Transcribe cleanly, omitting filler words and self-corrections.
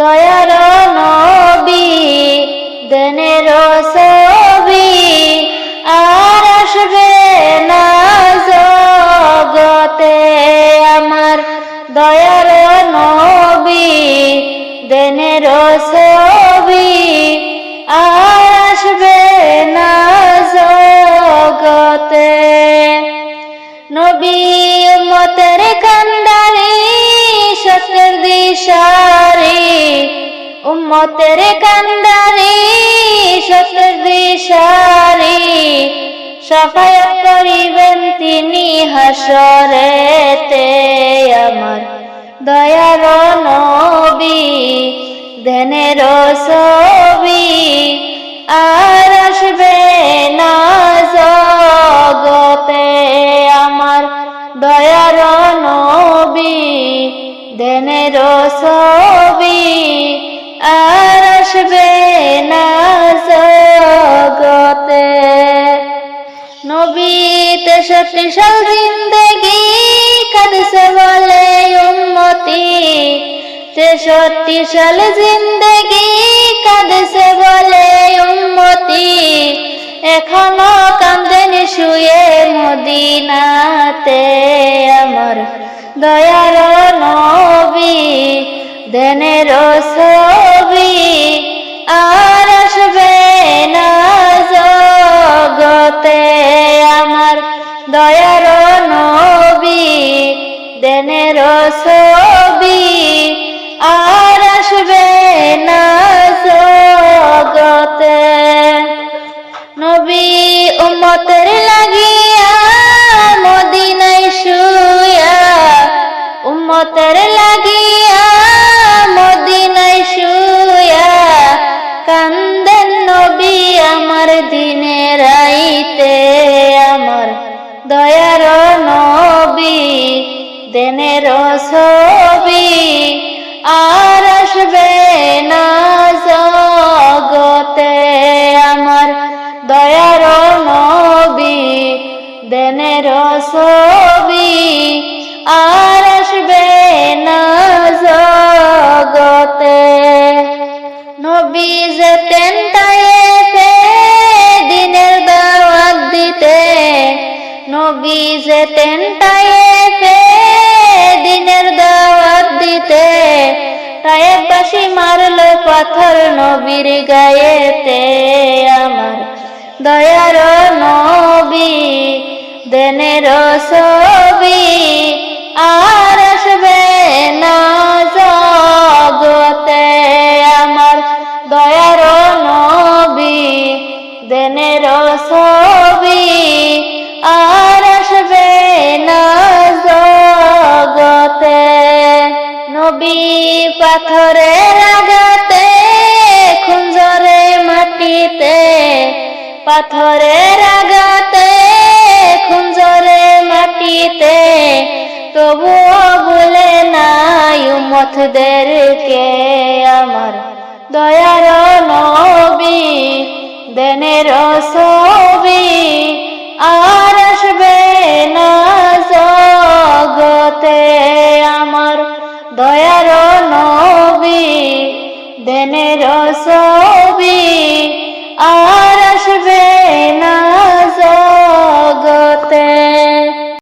দয়ার নবী দেনের ছবি আর আসবে না জগতে আমার। দয়ার নবী দেনের ছবি আর আসবে না জগতে। নবী উম্মতের কান্ডারি সত্যের দিশারি, উম্মতের কান্ডারি সত্যের দিশারি, শাফায়াত করিবেন তিনি হাসরেতে আমার। দয়ার নবী দেনের ছবি আর আসবে না জগতে আমার। দয়ার নবী দেনের ছবি আর আসবে না জগতে। নবী 63 সাল জিন্দেগি কাঁদছে বলে উম্মতি, 63 সাল জিন্দেগি কাঁদছে বলে উম্মতি, এখনো কান্দেন শুয়ে মদিনাতে আমার। দয়ার নবী দেনের ছবি আর আসবে না জগতে আমার। দয়ার নবী দেনের ছবি আর আসবে না জগতে। নবী উম্মতের লাগিয়া মদিনায় শুয়া, উম্মতের লাগিয়া মদিনায় শুয়া, কান্দেন নবী আমার দিনে রাইতে আমার। দয়ার নবী দেনের ছবি আর আসবে না জগতে আমার। দয়ার নবী দেনের ছবি আর আসবে না জগতে। নবী যেতেন তায়েফে দিনের দাওয়াত দিতে, নবী যেতেন তায়েফে দিনের দাওয়াত দিতে, তায়েফবাসী মারলো পাথর নবীর গায়েতে আমার। দয়ার নবী দেনের ছবি আর আসবে না জগতে আমার। দয়ার নবী দেনের ছবি আর আসবে না জগতে। নবী পাথরের আঘাতে খুঞ্জরে মাটিতে, পাথরের আঘাতে খুঞ্জরে মাটিতে, তবুও ভুলে নাই উম্মতদেরকে আমার। দয়ার নবী দেনের ছবি আর আসবে না